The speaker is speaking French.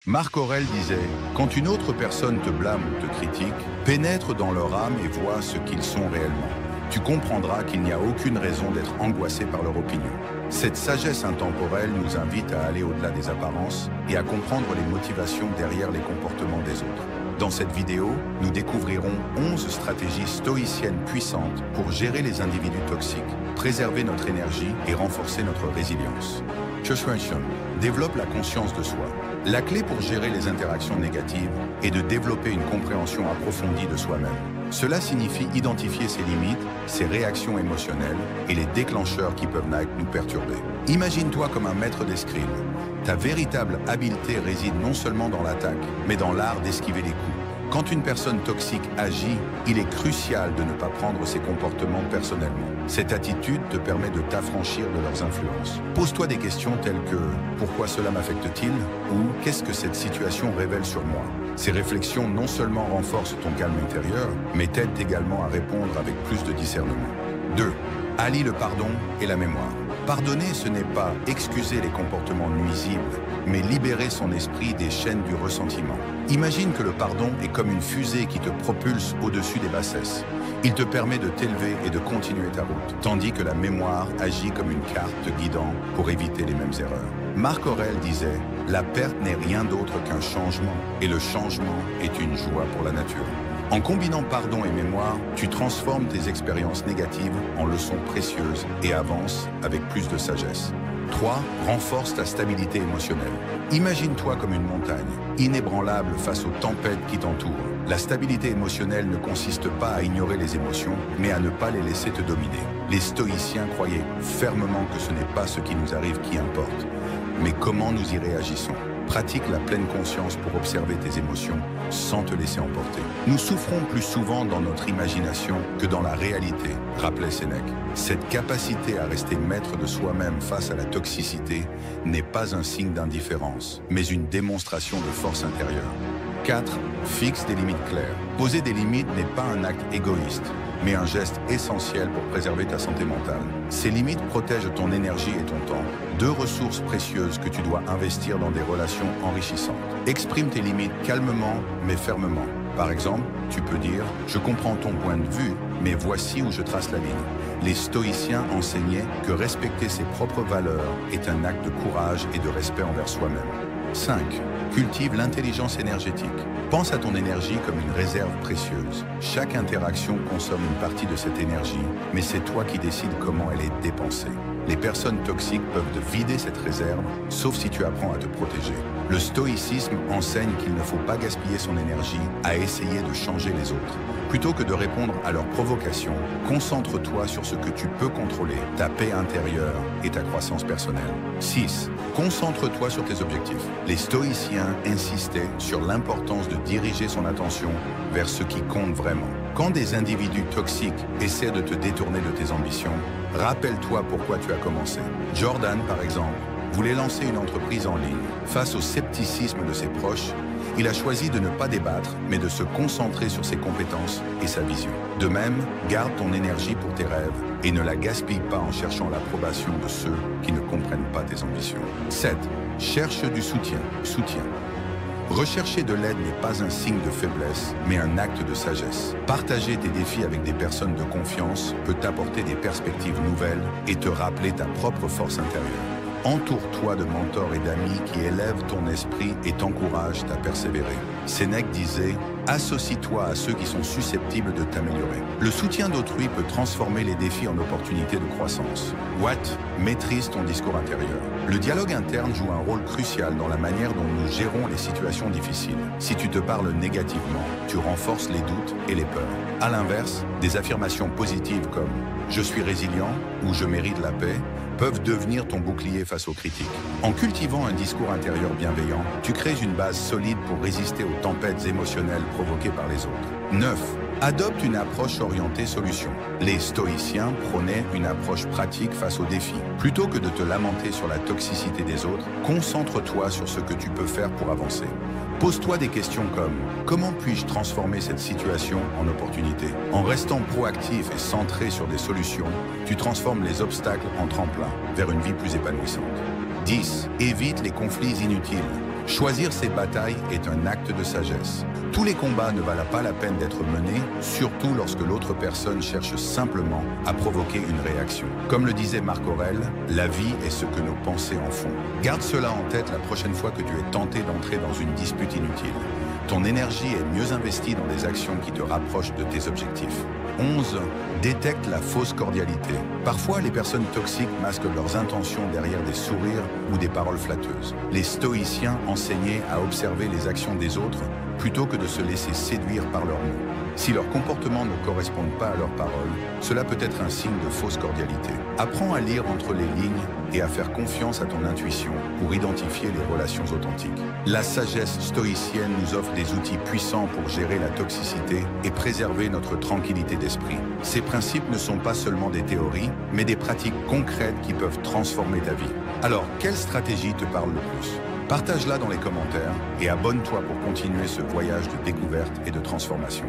Marc Aurèle disait « Quand une autre personne te blâme ou te critique, pénètre dans leur âme et vois ce qu'ils sont réellement. Tu comprendras qu'il n'y a aucune raison d'être angoissé par leur opinion. » Cette sagesse intemporelle nous invite à aller au-delà des apparences et à comprendre les motivations derrière les comportements des autres. Dans cette vidéo, nous découvrirons 11 stratégies stoïciennes puissantes pour gérer les individus toxiques, préserver notre énergie et renforcer notre résilience. Joshua développe la conscience de soi. La clé pour gérer les interactions négatives est de développer une compréhension approfondie de soi-même. Cela signifie identifier ses limites, ses réactions émotionnelles et les déclencheurs qui peuvent nous perturber. Imagine-toi comme un maître d'escrime. Ta véritable habileté réside non seulement dans l'attaque, mais dans l'art d'esquiver les coups. Quand une personne toxique agit, il est crucial de ne pas prendre ses comportements personnellement. Cette attitude te permet de t'affranchir de leurs influences. Pose-toi des questions telles que « Pourquoi cela m'affecte-t-il » ou « Qu'est-ce que cette situation révèle sur moi ?» Ces réflexions non seulement renforcent ton calme intérieur, mais t'aident également à répondre avec plus de discernement. 2. Allie le pardon et la mémoire. Pardonner, ce n'est pas excuser les comportements nuisibles, mais libérer son esprit des chaînes du ressentiment. Imagine que le pardon est comme une fusée qui te propulse au-dessus des bassesses. Il te permet de t'élever et de continuer ta route, tandis que la mémoire agit comme une carte te guidant pour éviter les mêmes erreurs. Marc Aurèle disait « La perte n'est rien d'autre qu'un changement, et le changement est une joie pour la nature ». En combinant pardon et mémoire, tu transformes tes expériences négatives en leçons précieuses et avances avec plus de sagesse. 3. Renforce ta stabilité émotionnelle. Imagine-toi comme une montagne, inébranlable face aux tempêtes qui t'entourent. La stabilité émotionnelle ne consiste pas à ignorer les émotions, mais à ne pas les laisser te dominer. Les stoïciens croyaient fermement que ce n'est pas ce qui nous arrive qui importe, mais comment nous y réagissons. Pratique la pleine conscience pour observer tes émotions sans te laisser emporter. Nous souffrons plus souvent dans notre imagination que dans la réalité, rappelait Sénèque. Cette capacité à rester maître de soi-même face à la toxicité n'est pas un signe d'indifférence, mais une démonstration de force intérieure. 4. Fixe des limites claires. Poser des limites n'est pas un acte égoïste, mais un geste essentiel pour préserver ta santé mentale. Ces limites protègent ton énergie et ton temps, deux ressources précieuses que tu dois investir dans des relations enrichissantes. Exprime tes limites calmement mais fermement. Par exemple, tu peux dire « Je comprends ton point de vue, mais voici où je trace la ligne ». Les stoïciens enseignaient que respecter ses propres valeurs est un acte de courage et de respect envers soi-même. 5. Cultive l'intelligence énergétique. Pense à ton énergie comme une réserve précieuse. Chaque interaction consomme une partie de cette énergie, mais c'est toi qui décides comment elle est dépensée. Les personnes toxiques peuvent te vider cette réserve, sauf si tu apprends à te protéger. Le stoïcisme enseigne qu'il ne faut pas gaspiller son énergie à essayer de changer les autres. Plutôt que de répondre à leurs provocations, concentre-toi sur ce que tu peux contrôler, ta paix intérieure et ta croissance personnelle. 6. Concentre-toi sur tes objectifs. Les stoïciens insistaient sur l'importance de diriger son attention vers ce qui compte vraiment. Quand des individus toxiques essaient de te détourner de tes ambitions, rappelle-toi pourquoi tu as commencé. Jordan, par exemple, voulait lancer une entreprise en ligne. Face au scepticisme de ses proches, il a choisi de ne pas débattre, mais de se concentrer sur ses compétences et sa vision. De même, garde ton énergie pour tes rêves et ne la gaspille pas en cherchant l'approbation de ceux qui ne comprennent pas tes ambitions. 7. Cherche du soutien. Rechercher de l'aide n'est pas un signe de faiblesse, mais un acte de sagesse. Partager tes défis avec des personnes de confiance peut t'apporter des perspectives nouvelles et te rappeler ta propre force intérieure. Entoure-toi de mentors et d'amis qui élèvent ton esprit et t'encouragent à persévérer. Sénèque disait « Associe-toi à ceux qui sont susceptibles de t'améliorer ». Le soutien d'autrui peut transformer les défis en opportunités de croissance. Watt maîtrise ton discours intérieur. Le dialogue interne joue un rôle crucial dans la manière dont nous gérons les situations difficiles. Si tu te parles négativement, tu renforces les doutes et les peurs. À l'inverse, des affirmations positives comme « Je suis résilient » ou « Je mérite la paix » peuvent devenir ton bouclier face aux critiques. En cultivant un discours intérieur bienveillant, tu crées une base solide pour résister aux tempêtes émotionnelles provoquées par les autres. 9. Adopte une approche orientée solution. Les stoïciens prônaient une approche pratique face aux défis. Plutôt que de te lamenter sur la toxicité des autres, concentre-toi sur ce que tu peux faire pour avancer. Pose-toi des questions comme « Comment puis-je transformer cette situation en opportunité ?» En restant proactif et centré sur des solutions, tu transformes les obstacles en tremplin vers une vie plus épanouissante. 10. Évite les conflits inutiles. Choisir ses batailles est un acte de sagesse. Tous les combats ne valent pas la peine d'être menés, surtout lorsque l'autre personne cherche simplement à provoquer une réaction. Comme le disait Marc Aurèle, la vie est ce que nos pensées en font. Garde cela en tête la prochaine fois que tu es tenté d'entrer dans une dispute inutile. Ton énergie est mieux investie dans des actions qui te rapprochent de tes objectifs. 11. Détecte la fausse cordialité. Parfois, les personnes toxiques masquent leurs intentions derrière des sourires ou des paroles flatteuses. Les stoïciens enseignaient à observer les actions des autres plutôt que de se laisser séduire par leurs mots. Si leurs comportements ne correspondent pas à leurs paroles, cela peut être un signe de fausse cordialité. Apprends à lire entre les lignes et à faire confiance à ton intuition pour identifier les relations authentiques. La sagesse stoïcienne nous offre des outils puissants pour gérer la toxicité et préserver notre tranquillité d'esprit. Ces principes ne sont pas seulement des théories, mais des pratiques concrètes qui peuvent transformer ta vie. Alors, quelle stratégie te parle le plus ? Partage-la dans les commentaires et abonne-toi pour continuer ce voyage de découverte et de transformation.